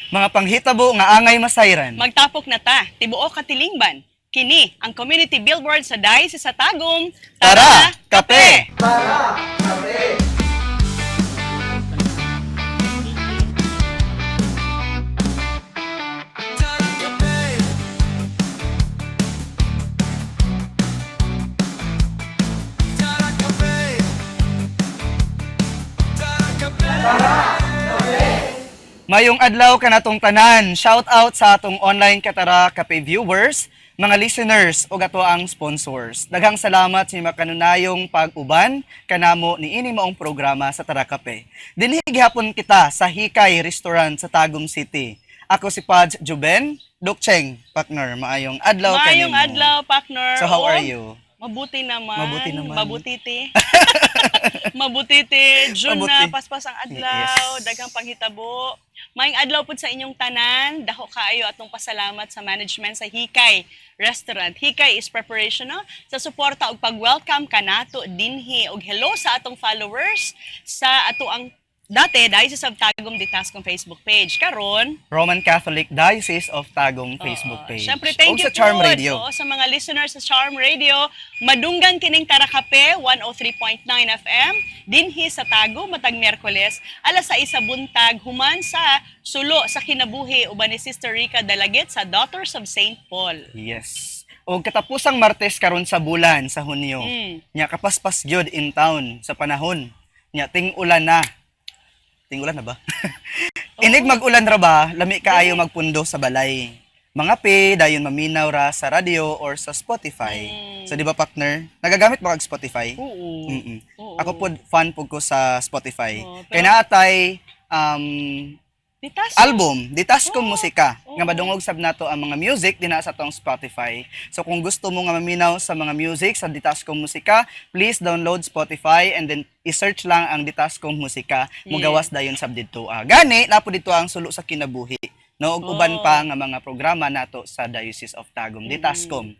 Mga panghitabo nga angay masayran. Magtapok na ta, tibuok katilingban. Kini ang community billboard sa Diocese sa Tagum. Tara, kape! Mayong adlaw kanatong tanan. Shout out sa atong online Katara Kape viewers, mga listeners ug ato ang sponsors. Daghang salamat sa mga kanunayong pag-uban kanamo niini maong programa sa Tara Kape. Dinhi gihapon kita sa Hikay Restaurant sa Tagum City. Ako si Pads Juben, Dukcheng, partner. Maayong adlaw kanimo. Mayong adlaw, partner. So how are Oh, you? Mabuti naman. Mabuti naman. Mabutiti. Mabutiti. June na, Mabuti. paspas ang adlaw. Yes. Daghang panghitabo. Mayong adlaw po sa inyong tanan. Dako kaayo atong pasalamat sa management sa Hikay Restaurant. Hikay is preparation no? Sa suporta ug pag-welcome kanato dinhi. Ug hello sa atong followers sa ato ang dati Diocese of Tagum Ditascom Facebook page. Karon, Roman Catholic Diocese of Tagum Facebook page. Siyempre, thank Ug you sa Charm po. Radio. Oo, sa mga listeners sa Charm Radio. Madunggan kining Tara Kape, 103.9 FM. Dinhi sa Tago, matag Miyerkules, alas 6 sa buntag, human sa Sulo sa Kinabuhi, uban ni Sister Rica Dalagit sa Daughters of St. Paul. Yes. O katapusang Martes karon sa bulan sa Hunyo. Nya kapaspas gyud in town sa panahon. Nya ting ulan na. Ting ulan na ba? Inig mag-ulan ra ba, lami kaayo magpundo sa balay. Mga pe dayon maminaw ra sa radio or sa Spotify. So di ba partner? Nagagamit ba kag Spotify? Oo. Mm-mm. Oo. Ako pod fan pud ko sa Spotify. Oo, pero- Kay naatay Ditas. album, Ditascom Musika, Oo. nga madungog sab nato ang mga music dinha sa tong Spotify. So kung gusto mo nga maminaw sa mga music sa Ditascom Musika, please download Spotify and then i-search lang ang Ditascom Musika. Mugawas dayon sab didto. Gani napo dito ang sulo sa kinabuhi. No, ug uban pa nga mga programa nato sa Diocese of Tagum, Ditascom.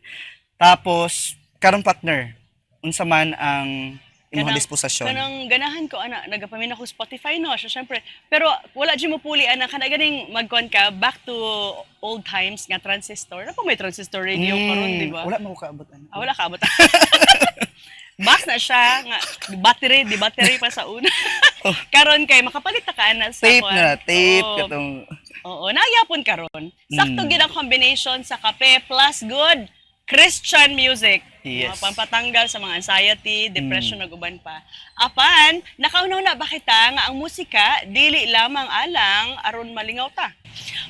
Tapos karon partner, unsa man ang imong disposisyon? Kanang ganahan ko ana nagapamin ako Spotify no. So syempre, pero wala di mo puli ana kana ganing magkon ka back to old times nga transistor. Ano pa may transistor radio karon, di ba? Wala mo ko kaabot ano. Wala ka abot. Box na siya nga di battery pa sa una. Karon kay makapalit ta ka ana sa Tape kuwan. na, tape Oo. katong Oo, nagyapon karon. Sakto gid ang combination sa kape plus good Christian music. Yes. Mga pampatanggal sa mga anxiety, depression ug uban pa. Apan, nakaunaw na ba kita nga ang musika dili lamang alang aron malingaw ta.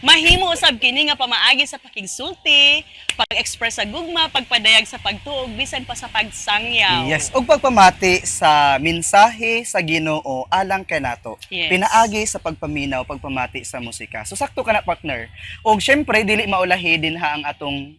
Mahimo usab kini nga pamaagi sa pakigsulti, pag-express sa gugma, pagpadayag sa pagtuog bisan pa sa pagsangyaw. yes, ug pagpamati sa mensahe sa Ginoo alang kay nato. Yes. Pinaagi sa pagpaminaw, pagpamati sa musika. So sakto ka na partner. Ug syempre dili maulahi din ha ang atong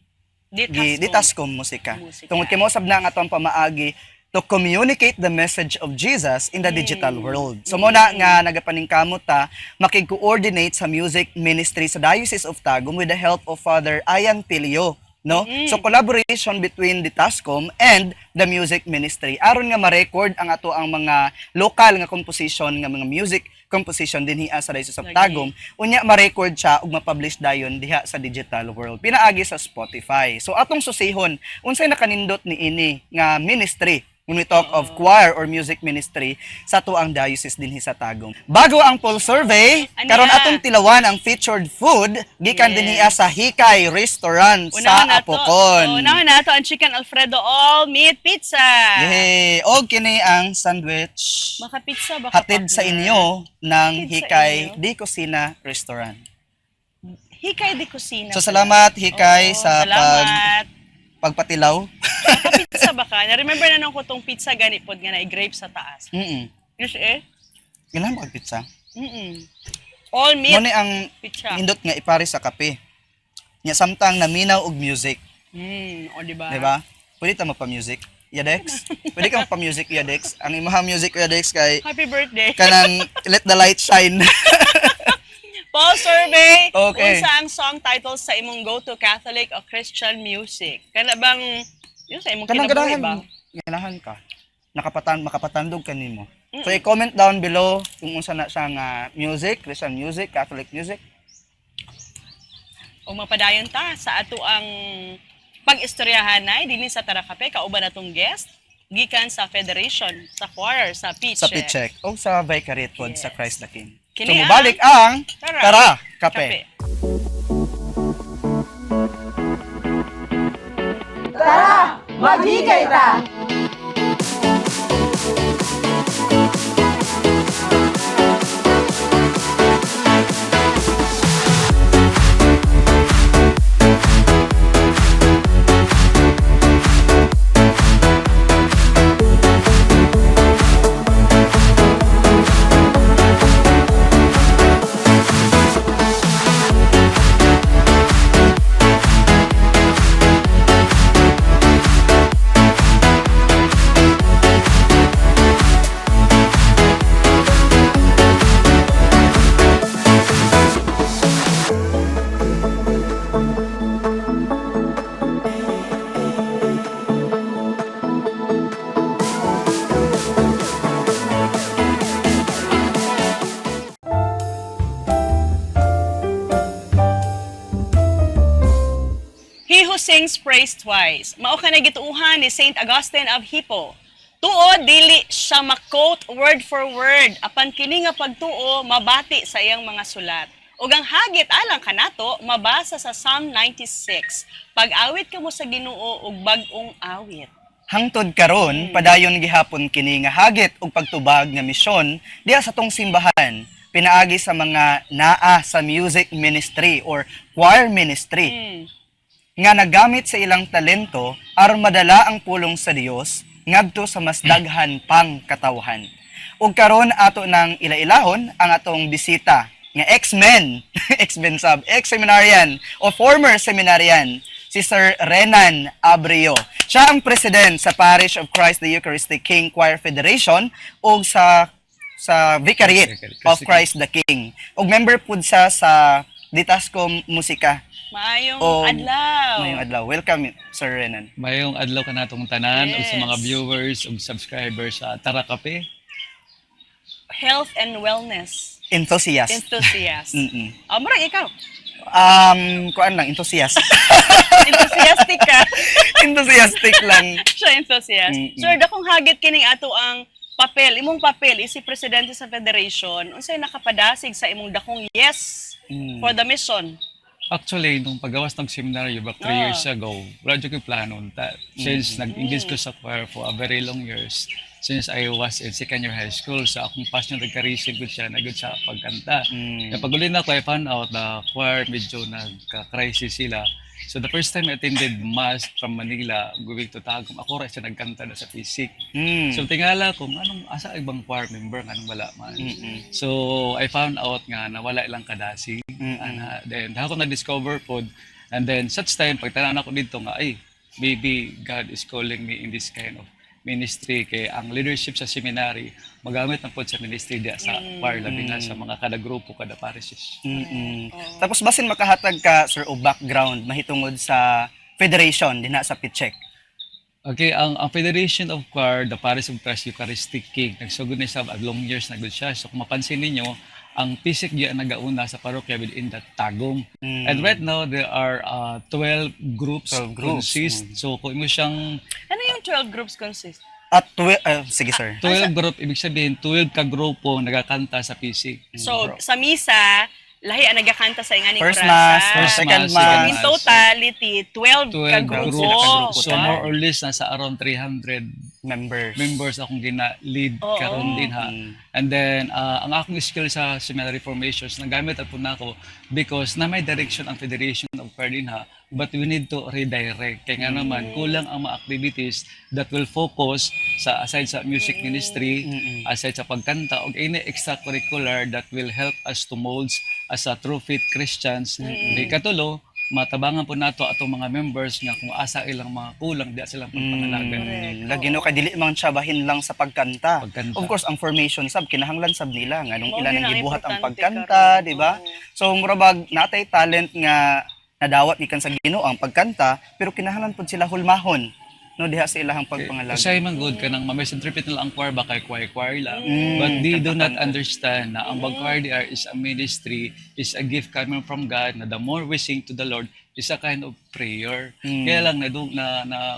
Ditascom musika. Musika. Tungod kay mo sab na ang atong pamaagi to communicate the message of Jesus in the digital world. So mo na nga nagapaningkamot ta makig-coordinate sa music ministry sa Diocese of Tagum with the help of Father Ayan Pilio, no? So collaboration between Ditascom and the music ministry aron nga ma-record ang ato ang mga local nga composition nga mga music composition dinhi sa Diocese of Tagum unya ma-record siya ug ma-publish dayon diha sa digital world pinaagi sa Spotify. So atong susihon unsay nakanindot ni ini nga ministry when we talk of choir or music ministry sa tuang diocese dinhi sa Tagum. Bago ang poll survey, Ano karon na? atong tilawan ang featured food gikan Yes. dinhi sa Hikay Restaurant sa Apokon. Unahan na to ang chicken Alfredo all meat pizza. Yehey! Og kini ang sandwich Maka pizza ba hatid sa inyo ng Hatid sa Hikay inyo. Di Cocina Restaurant. Hikay di kusina. So salamat Hikay Oo, sa salamat. pagpatilaw. Pizza ba ka? Na-remember na nung ko tong pizza gani pod nga na-grape sa taas. Yes eh? Ganahan mo kag pizza. All Mo meat ni ang pizza. indot nga ipare sa kape. Nya samtang naminaw og music, O di ba? di ba? Pwede ta magpa-music. Yadex. Pwede ka magpa-music Yadex. Ang imong music Yadex kay Happy birthday. kanang let the light shine. Poll survey. Okay. Unsa ang song titles sa imong go-to Catholic o Christian music? Kana bang yun sa imong Kanang kinabuhi ba? ganahan ka. Makapatandog kanimo. So i-comment down below kung unsa na siya nga music, Christian music, Catholic music. O mapadayon ta sa ato ang pag-istoryahan na dinhi sa Tarakape kauban natong guest gikan sa Federation sa choir sa Piche. Sa Pichek o sa Vicariate pod sa Yes. Christ the King. Kini So mubalik ang Tara. Tara, Kape. Kape. Maghigay ta! He who sings praise twice. Mao ka na gituuhan ni Saint Augustine of Hippo. Tuo dili siya ma-quote word for word apan kini nga pagtuo mabati sa iyang mga sulat. Ug ang hagit alang kanato mabasa sa Psalm 96. Pag-awit kamo sa Ginoo og bag-ong awit. Hangtod karon, padayon gihapon kini nga hagit ug pagtubag nga misyon diha sa tong simbahan. Pinaagi sa mga naa sa music ministry or choir ministry Hmm. nga nagamit sa ilang talento aron madala ang pulong sa Dios ngadto sa mas daghan pang katawhan. Ug karon ato nang ilailahon ang atong bisita nga ex-men, ex-seminarian o former seminarian, si Sir Renan Abreu. Siya ang president sa Parish of Christ the Eucharistic King Choir Federation ug sa Vicariate of Christ the King. Ug member pud siya sa Ditascom Musika. Maayong O, adlaw. Ngayong adlaw. Welcome, Sir Renan. Mayong adlaw ka natong tanan ug sa mga Yes. viewers ug subscribers sa Tara Kape. Health and wellness Enthusiast. enthusiast. Mm-mm. Murag ikaw. Kuan lang, enthusiast. Enthusiastic ka. Enthusiastic lang. Siya enthusiast. Mm-mm. Sir, dakong hagit kining ato ang papel. Imong papel is si presidente sa federation. Unsay nakapadasig sa imong dakong yes Mm. for the mission? Actually, nung paggawas ng seminaryo back 3 years ago, radyo ko plano ta. Since nag-engage ko sa choir for a very long years, since I was in second year high school, sa akong passion nagka-receive ko siya, nagod sa pagkanta. Mm. Kaya pag uli na ko, I found out the choir medyo nagka-crisis sila. So the first time I attended mass from Manila, going to Tagum, ako rin siya nagkanta na sa Pisik. Mm. So tingala ko, anong asa ibang choir member, anong wala man. Mm-mm. So I found out nga na wala ilang kadasi. Then ako na-discover po. And then such time, pagtanaan ako dito nga, ay, maybe God is calling me in this kind of ministry. Kaya ang leadership sa seminary, magamit na po sa ministry diya sa choir, labi na sa mga kada grupo, kada parishes. Mm-mm. Tapos basin makahatag ka, sir, o background mahitungod sa federation dinha sa Pichek. Okay, ang Federation of Choir, the Parish of Christ Eucharistic King, nagsugod na siya, long years na good siya. So kung mapansin ninyo, ang Pisik diyan nagauna sa parokya within the Tagum. Mm. And right now, there are 12 groups, 12 groups, consist. So kung mo siyang Ano yung 12 groups consist? At sige, sir. 12 group, ibig sabihin 12 ka grupo nagakanta sa Pisik. So, sa misa, lahi ang nagakanta sa inganing First orasa. mass, First second mass, So, second mass. in totality, 12 ka 12 grupo. groups. So Wow. more or less, nasa around 300 Members. members akong gina-lead Oo. karon din ha. Mm. And then, ang akong skill sa seminary formations, nagamit at po na ako because na may direction ang Federation of Choir din ha, but we need to redirect. Kaya nga naman, kulang ang mga activities that will focus sa aside sa music ministry, aside sa pagkanta, o any extracurricular that will help us to molds as a true fit Christians. Di katulo, matabangan po nato atong mga members nga kung asa ilang mga kulang di silang pagpangalagan. Lagi no kay dili man siya bahin lang sa pagkanta. Pagkanta. Of course, ang formation sab kinahanglan sab nila nga nung Mao ilan din ang ang gibuhat ang importante pagkanta, karon. di ba? Oo. So murabag natay talent nga nadawat gikan sa Ginoo ang pagkanta, pero kinahanglan pud sila hulmahon no diha sa ilahang pagpangalan. Kasi man good ka nang ma-misinterpret nila ang choir ba kay choir lang. But they do not understand na ang choir is a ministry, is a gift coming from God, na the more we sing to the Lord is a kind of prayer. Kaya lang na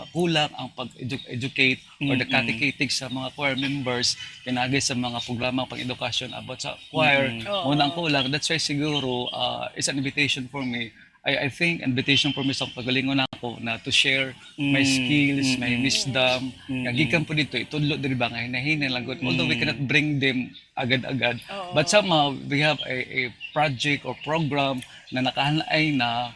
kulang ang pag-educate or the catechetic sa mga choir members pinagay sa mga programang pang-edukasyon about sa choir. Muna ang kulang. That's why siguro it's an invitation for me. I think invitation for me sa pagalingon ako na to share my skills, my wisdom. Gikan po dito, itudlo diri ba nga hinahinay lang good. Although we cannot bring them agad-agad. But somehow we have a project or program na nakahanay na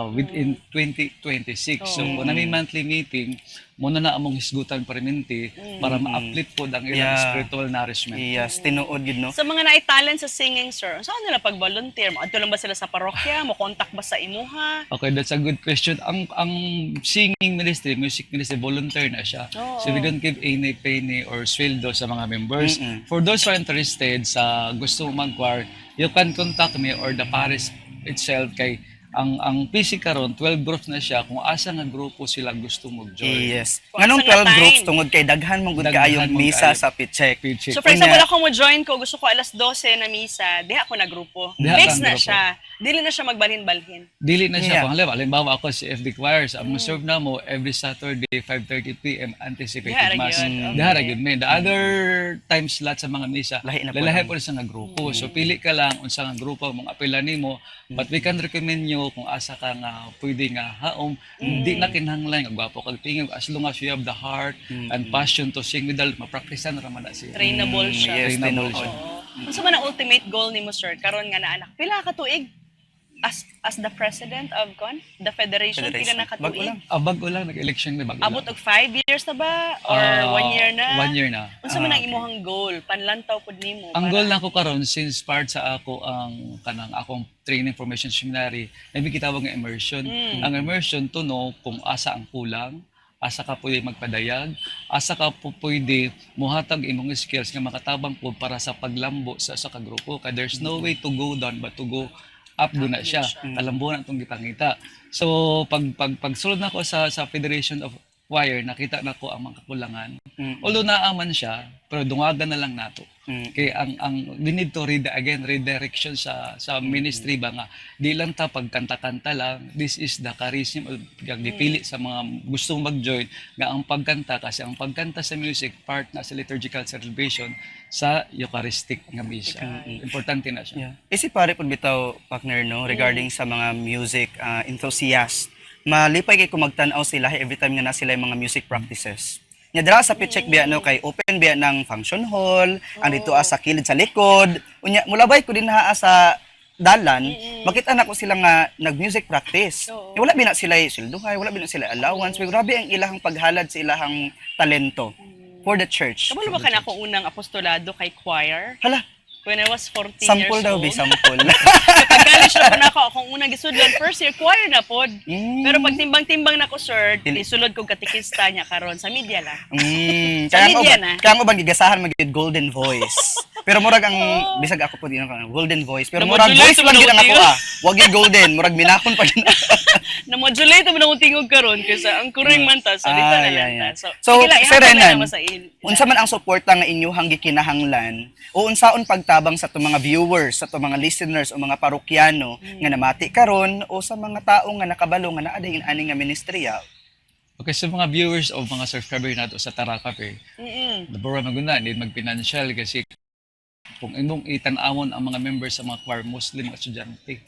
within 2026. So, kung may monthly meeting, muna na among hisgutan permanente para ma-uplift po ang ilang spiritual nourishment. Yes, tinuod yun, no? Sa mga naitalan sa singing, sir, saan nila pag-volunteer? Adto lang ba sila sa parokya? Mo contact ba sa imuha? Okay, that's a good question. Ang singing ministry, music ministry, volunteer na siya. So we don't give any penny or sweldo sa mga members. For those who are interested sa gusto mag-choir, you can contact me or the parish itself kay ang PC karon 12 groups na siya kung asa nga grupo sila gusto mag-join. Yes. Kung Nganong asa nga 12 time. groups tungod kay daghan mong gud kaayong Daghan mong misa kaayo. sa Pichek. So for example, ako mo join ko, gusto ko alas 12 na misa, diha ko na grupo. Diha Fix kang na grupo. siya. Dili na siya magbalhin-balhin. Dili na siya. Yeah. Halimbawa ako si FD Choirs. Ang serve na mo every Saturday 5:30 p.m. anticipated Diha ra mass. gyud. Diha ra gyud me. The other time slot sa mga misa, Lahi na po lalahi lang. po sa nga grupo. So pili ka lang unsa nga grupo mong apela nimo. But we can recommend you kung asa ka nga pwede nga haom. Di na kinahanglan nga gwapo kag tingog as long as you have the heart and passion to sing with the mapraktisan ra man na siya. Trainable siya. Yes, Trainable tinuod. siya. Unsa man ang ultimate goal nimo, sir? Karon nga na anak. Pila ka tuig? As the president of the federation, pila na ka Bago tuig? lang. Bago lang nag-election na bago Abot lang. og 5 years na ba? Or 1 year na? 1 year na. Unsa man ang imong goal? Panlantaw pud nimo. Ang para- goal na ko karon since part sa ako ang kanang akong training formation seminary, may gitawag nga immersion. Ang immersion to know kung asa ang kulang, asa ka pwede magpadayag, asa ka po pwede muhatag imong skills nga makatabang po para sa paglambo sa ka grupo. Kaya there's no way to go down but to go up doon na siya. Kalambo na itong gipangita. So pagsulod na ko sa Federation of Choir, nakita na ko ang mga kakulangan. Although naaman siya, pero dungagan na lang nato. Kaya ang we need to redirection sa ministry ba nga di lang ta pagkanta-kanta lang. This is the charism of gipili sa mga gustong mag-join nga ang pagkanta kasi ang pagkanta sa music part na sa liturgical celebration sa Eucharistic nga misa. Importante na siya. Yeah. Isip pare pud bitaw partner no regarding sa mga music enthusiast. Malipay kay kung magtan-aw sila every time nga na sila yung mga music practices. Nya dira sa Pichek biya no kay open biya ng function hall, ang dito sa kilid sa likod. Unya mulabay ko din naa sa dalan, makita na ko sila nga nag-music practice. Oo. Wala bina sila silduhay, wala bina sila allowance. Pero grabe ang ilahang paghalad sa ilahang talento for the church. Kabalo ba ka na akong unang apostolado kay choir? Hala, When I was 14 sample years daw old. be sample. Pag-college na po na ako, akong unang gisudlan, first year, choir na pod. Mm. Pero pag timbang-timbang na ko, sir, Dili- isulod kong katikista niya karon sa media lang. Kaya ang media uban, na. kaya ang uban gigasahan magid golden voice. Pero murag ang bisag ako po din ang golden voice. Pero murag Namodulate voice mo lang na gid ang ako utingo. Wag gyud golden, murag minakon pa gid. Na-modulate mo na kong tingog karon kasi ang kuring man ta, so dito na lang ta. So, sige lang, Sir ihapon na Renan, naman sa unsa man ang suporta nga inyuhang gikinahanglan o unsaon pagtabang sa itong mga viewers, sa itong mga listeners o mga parokyano nga namati karon o sa mga tao nga nakabalo nga naa dayon ani nga ministeriya? Okay, sa mga viewers o mga subscriber nato sa Tara Cafe, Mm-mm. nabura maguna, need mag-financial kasi kung imong itan-awon ang mga members sa mga choir Muslim at estudyante.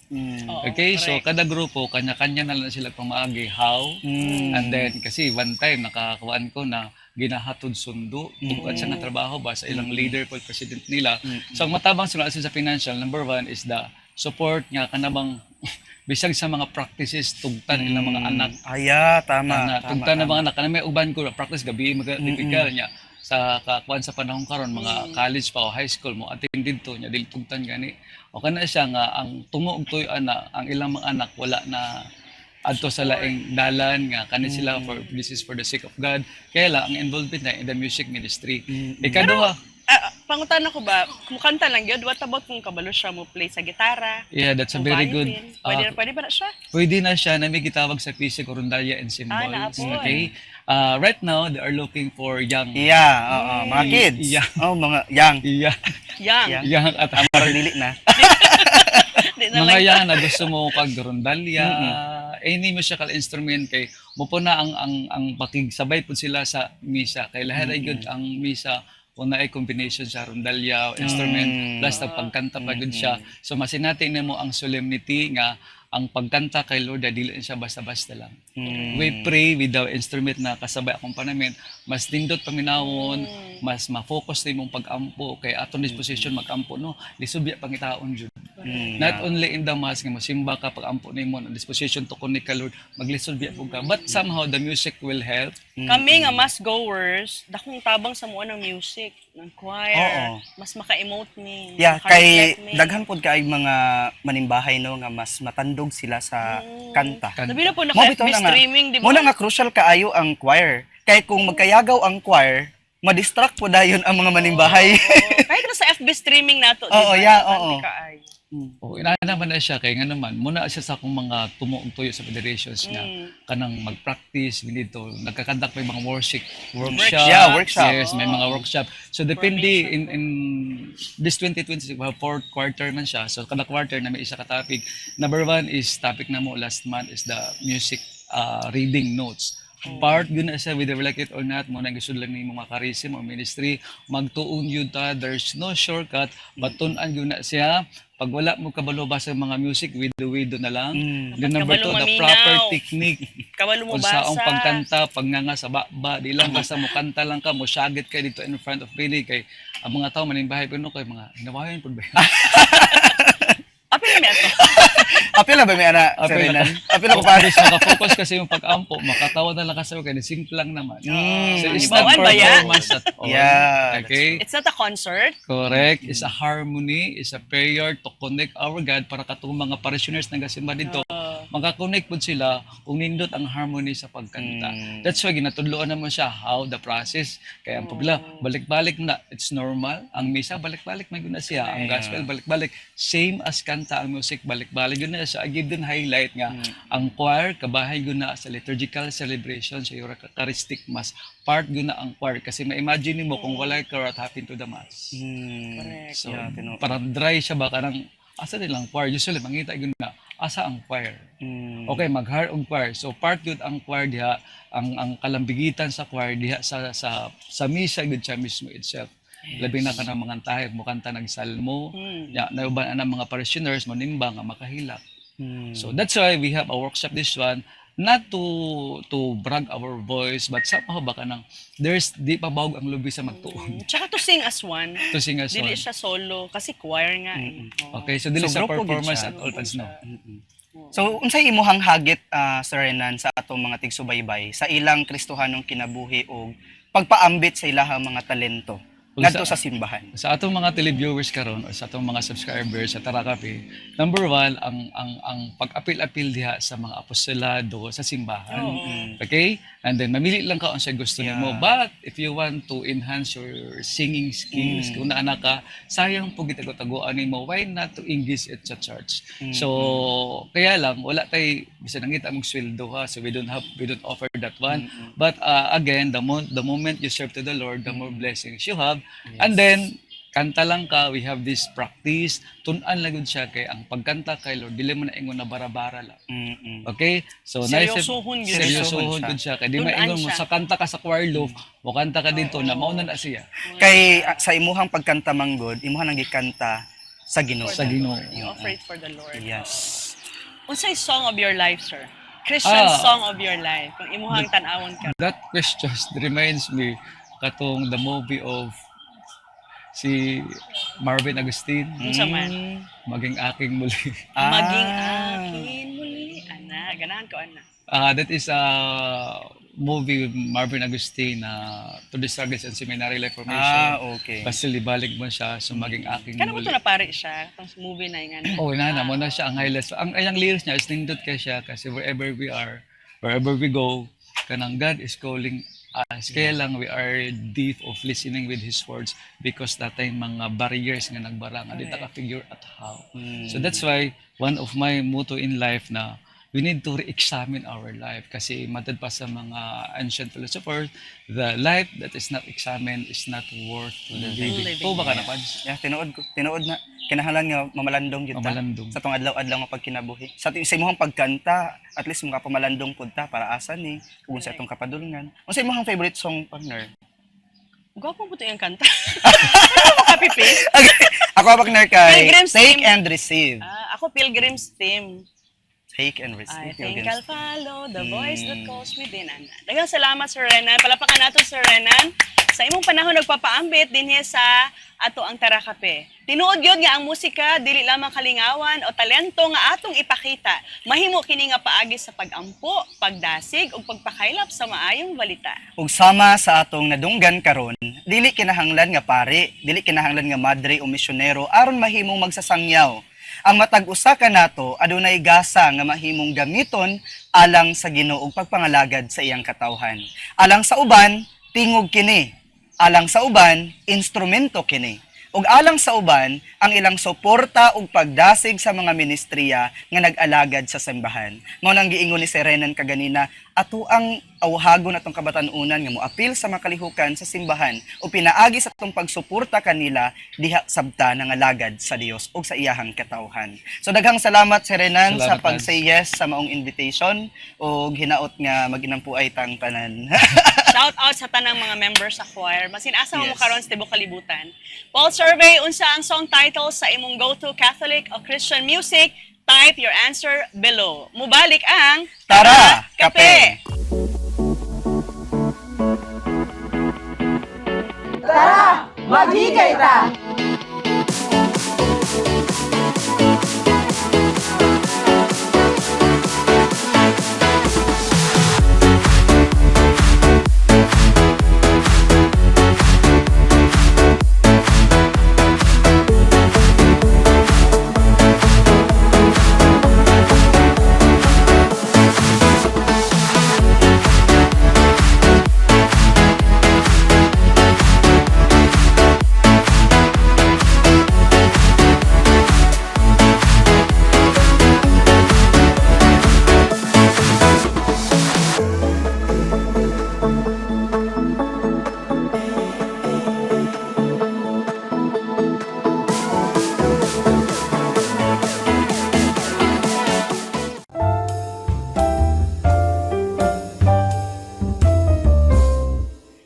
Oo, Okay, so correct. kada grupo, kanya-kanya na lang sila pamaagi how, and then kasi one time nakakuan ko na ginahatod sundo tungkol sa nga trabaho ba sa ilang leader po president nila. So ang matabang sila sa financial, number one is the support nga kanabang bisag sa mga practices tugtan ilang mga anak Aya, tama. na tama, tugtan na tama. mga anak kana may uban ko na practice gabi magdipikal niya sa kakuan sa panahon karon mga college pa o high school mo attend dito nya dili tugtan gani o kana siya nga ang tungo og tuyo ana ang ilang mga anak wala na adto sa laing dalan nga kani sila for this is for the sake of God kaya lang ang involvement na in the music ministry ikaduha Pangutan ako ba, kumukanta lang yun, what about kung kabalo siya mo play sa gitara? Yeah, that's a Kung very good. violin? Pwede ba na siya? Pwede na siya na may gitawag sa Pisig Rondalia and Symbols. naapoy. Okay? Right now, they are looking for young. Yeah, oo, mga kids. Yeah. Oh, mga young. Yeah. Yang. Yeah. Young at Parang dili na. Di na mga lang. yan na gusto mo kag rondalya, any musical instrument kay mo po na ang pakigsabay po sila sa misa kay lahat ay good ang misa kung na ay combination sa rondalya instrument plus ang pagkanta pa gud siya. So masinati nimo ang solemnity nga ang pagkanta kay Lord dili siya basta-basta lang. We pray with the instrument na kasabay accompaniment, mas nindot paminawon, mas ma-focus nimong pag-ampo kay aton disposition mag-ampo no, lisod biya pangitaon jud. Not only in the mass nga mosimba ka pag-ampo nimo na disposition to connect ka Lord, maglisod biya pug ka. But somehow the music will help. Kami nga mas goers, dakong tabang sa mga ng music, ng choir, Oo. mas maka-emote ni. Yeah, kay maka-reflect ni. daghan pod kay mga manimbahay no nga mas matandog sila sa kanta. Sabi na po, Mo bitaw naka-FB na nga. streaming, di ba? Mo na nga crucial kaayo ang choir. Kay kung magkayagaw ang choir, ma-distract po dayon ang mga manimbahay. Oo. Kahit na sa FB streaming nato, di Oo, ba? yeah, Anti oo. kaayo. O ina naman na siya kay nga naman muna siya sa akong mga tumuog tuyo sa federations nga kanang mag-practice dito nagkakandak may mga workshop Yeah, workshop. yes may mga workshop so depende in this 2026 we have fourth quarter man siya so kada quarter na may isa ka topic number 1 is topic na mo last month is the music reading notes. Part yun na siya whether we like it or not mo nang lang ni mga charism or ministry magtuon yun ta there's no shortcut but tun-an yun na siya pag wala mo kabalo ba sa mga music wido na lang then number 2 Kabalo the maminaw. proper technique Kabalo mo kung basa. saong pagkanta pagnganga sa baba di lang basta mo kanta lang ka mo syagit kay dito in front of really kay ang mga tao manimbahay kuno kay mga hinawayan pud ba Apil na ito. Apil na ba may ana, Sir Apil Renan? na. Apil na ko pa. Focus, maka-focus kasi yung pag-ampo, makatawa na lang kasi kaya simple lang naman. So it's not Ibawan ba yan? performance at all. Yeah, Okay? It's not a concert. Correct. It's a harmony, it's a prayer to connect our God para katong mga parishioners na gasimba dito. Makakonect po sila kung nindot ang harmony sa pagkanta. That's why ginatudloan naman siya how the process. Kaya ang pagla, balik-balik na, it's normal. Ang misa, balik-balik may guna siya. Ang gospel, balik-balik. Same as kanta, ang music, balik-balik. Yun na siya. I give din highlight nga. Ang choir, kabahay guna sa liturgical celebration, sa Eucharistic Mass. Part guna ang choir. Kasi ma-imagine mo kung wala ka what happened to the Mass. Correct. So, Yeah, tino- parang dry siya ba? Karang, asa nilang choir? Usually, mangita yun na, asa ang choir? Okay, mag-hire og choir. So, part yun ang choir diha, ang kalambigitan sa choir diha sa misa yun siya mismo itself. Labi na ka ng mga tayo, mukanta nagsalmo, nauban na mga parishioners, manimba nga makahilak. So, that's why we have a workshop this one, not to brag our voice, but somehow baka nang, di pa bawag ang lubi sa magtuon. Tsaka to sing as one. To sing as Dili one. siya solo. Kasi choir nga eh. Oo. Okay, so dili So, sa grupo gid performance siya. at all pads no. So, unsay imuhang hagit, Sir Renan, sa atong mga tigsubaybay, sa ilang Kristohanong kinabuhi o pagpaambit sa ilahang mga talento ngadto sa simbahan? Sa atong mga televiewers karon o sa atong mga subscribers sa Tarakapi, number 1 ang pag-apil-apil diha sa mga apostolado sa simbahan. Okay? And then mamili lang ka unsa gusto nimo. But if you want to enhance your singing skills, kung naana ka, sayang po gitago-tagoan nimo, why not to engage it sa church? So kaya lang wala tay bisan nangita mong sweldo ha, so we don't offer that one. But again, the moment you serve to the Lord, the more blessings you have. And then kanta lang ka, we have this practice, tun-an lang yun siya kay ang pagkanta kay Lord, dili mo na ingon na bara-bara lang. Okay? So Seryosohon yun. seryosohon yun siya. Kay di Tun-an maingon mo siya. sa kanta ka sa choir loaf, o kanta ka dito na mauna na siya Kay sa imuhang pagkanta manggod, imuhang nang gikanta sa Ginoo. sa Ginoo. You offer it for the Lord. Yes. Unsay song of your life, sir? Christian Ah. song of your life. Kung imuhang tan-awon ka. That question reminds me katong the movie of si Marvin Agustin, Unsa man? Maging Aking Muli. Maging akin muli. Ana, ganahan ko ana. That is a movie with Marvin Agustin to the Struggles and Seminary Life Formation. Okay. Basta libalik mo siya, so maging aking Kana mo muli. to na pare siya, tong movie na yung ano. Oh, inana mo na siya ang highlights. Ang ayang lyrics niya is nindot kay siya kasi wherever we are, wherever we go, kanang God is calling us. Kaya lang we are deep of listening with His words because that time mga barriers nga nagbara nga di ta ka figure out how. So that's why one of my motto in life na we need to re-examine our life kasi matad pa sa mga ancient philosophers, the life that is not examined is not worth living. Ito ba ka na, Pads? Yeah, tinuod na. Kinahanglan nga mamalandong gyud ta. Mamalandong. Sa tong adlaw-adlaw nga pagkinabuhi. Sa imong pagkanta, at least mga pamalandong pud ta para asa ni kung sa itong kapadulngan. Unsa imong favorite song, partner? Gwapo po ito yung kanta. Happy Face. Okay. Ako partner kay Pilgrim's Take Theme. and Receive. Ako Pilgrim's Theme. Take and Receive. I think I'll follow the voice that calls within. Daghang salamat, Sir Renan. Palapakan nato, Sir Renan. Sa imong panahon nagpapaambit dinhi sa ato ang Tara Kape. Tinuod gyud nga ang musika dili lamang kalingawan o talento nga atong ipakita. Mahimo kini nga paagi sa pagampo, pagdasig ug pagpakaylap sa maayong balita. Ug sama sa atong nadunggan karon, dili kinahanglan nga pare, dili kinahanglan nga madre o misyonero aron mahimong magsasangyaw. Ang matag usa ka nato adunay gasa nga mahimong gamiton alang sa Ginoo ug pagpangalagad sa iyang katawhan. Alang sa uban, tingog kini. Alang sa uban, instrumento kini. Ug alang sa uban, ang ilang suporta ug pagdasig sa mga ministriya nga nag-alagad sa simbahan. Mao nang giingon ni Sir Renan kaganina, ato ang awhagon atong kabatan-unan nga moapil sa makalihukan sa simbahan o pinaagi sa atong pagsuporta kanila diha sabta nga alagad sa Dios ug sa iyahang katawhan. So daghang salamat Sir Renan sa Salamat, pag-say yes sa maong invitation ug hinaot nga maginampuay tang tanan. Shout out sa tanang mga members sa choir. Masin asa mo Yes. karon sa tibok kalibutan. Poll survey unsa ang song title sa imong go-to Catholic o Christian music? Type your answer below. Mubalik ang Tara, Kape! Tara, maghigay ta!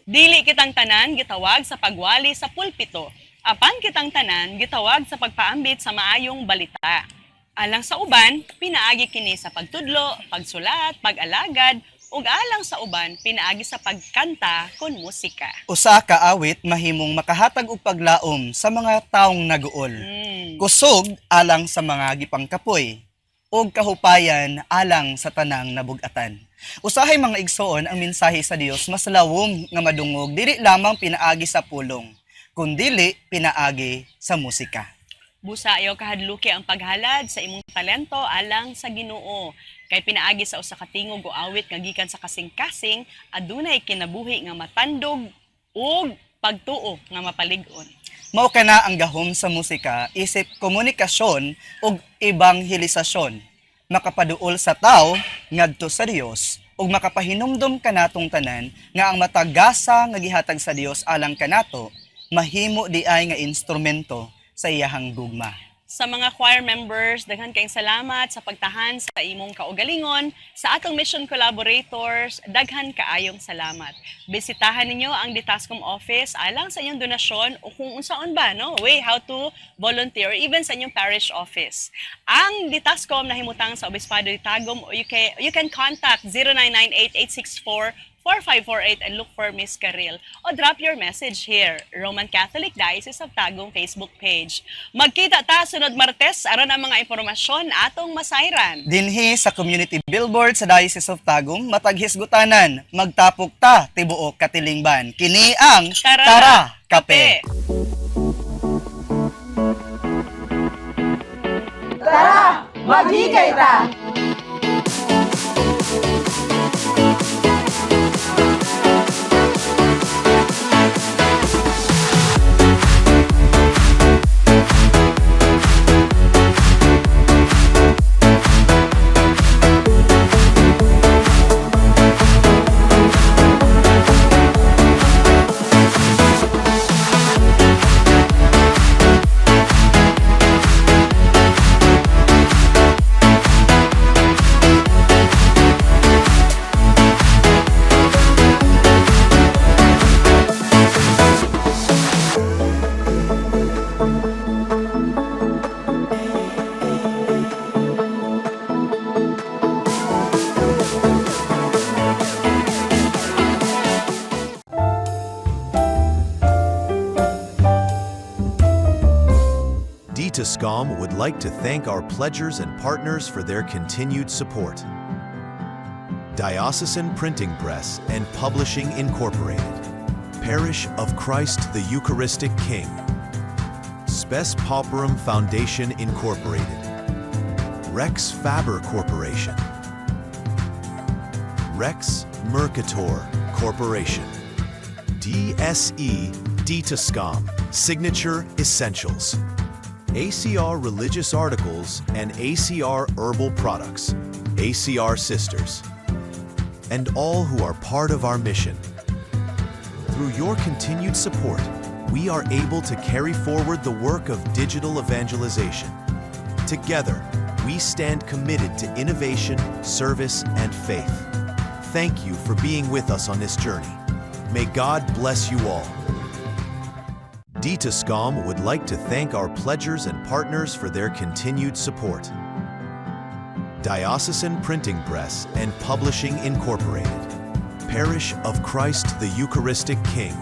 Dili kitang tanan gitawag sa pagwali sa pulpito. Apan kitang tanan gitawag sa pagpaambit sa maayong balita. Alang sa uban, pinaagi kini sa pagtudlo, pagsulat, pag-alagad, ug alang sa uban, pinaagi sa pagkanta kun musika. Usa ka awit mahimong makahatag og paglaom sa mga taong naguol. Kusog alang sa mga gipangkapoy ug kahupayan alang sa tanang nabug-atan. Usahay mga igsoon ang mensahe sa Dios mas lawom nga madungog dili lamang pinaagi sa pulong, kundili pinaagi sa musika. Busa ayo kahadluki ang paghalad sa imong talento alang sa Ginoo. Kay pinaagi sa usa ka tingog o awit nga gikan sa kasing-kasing, adunay kinabuhi nga matandog ug pagtuo nga mapalig-on. Mao kana ang gahom sa musika isip komunikasyon ug ebanghelisasyon. Makapaduol sa tao ngadto sa Dios ug makapahinumdom kanatong tanan nga ang matagasa nga gihatag sa Dios alang kanato mahimo di ay nga instrumento sa iyahang gugma. Sa mga choir members, daghan kayong salamat sa pagtahan sa imong kaugalingon. Sa atong mission collaborators, daghan kaayong salamat. Bisitahan ninyo ang Ditascom office alang sa inyong donasyon o kung unsaon ba, no? Way how to volunteer, even sa inyong parish office. Ang Ditascom nahimutang sa Obispado de Tagum, o you can contact 0998-864-4548 and look for Miss Caril. O drop your message here, Roman Catholic Diocese of Tagum Facebook page. Magkita ta sunod Martes aron ang mga impormasyon atong masayran. Dinhi sa community billboard sa Diocese of Tagum, matag hisgutanan, magtapok ta tibuok katilingban. Kini ang Tara, Kape. Tara, maghigay ta! DITASCOM would like to thank our pledgers and partners for their continued support. Diocesan Printing Press and Publishing Incorporated, Parish of Christ the Eucharistic King, Spes Pauperum Foundation Incorporated, Rex Faber Corporation, Rex Mercator Corporation, DSE DITASCOM Signature Essentials, ACR Religious Articles and ACR Herbal Products, ACR Sisters, and all who are part of our mission. Through your continued support, we are able to carry forward the work of digital evangelization. Together, we stand committed to innovation, service, and faith. Thank you for being with us on this journey. May God bless you all. DITASCOM would like to thank our pledgers and partners for their continued support. Diocesan Printing Press and Publishing Incorporated, Parish of Christ the Eucharistic King,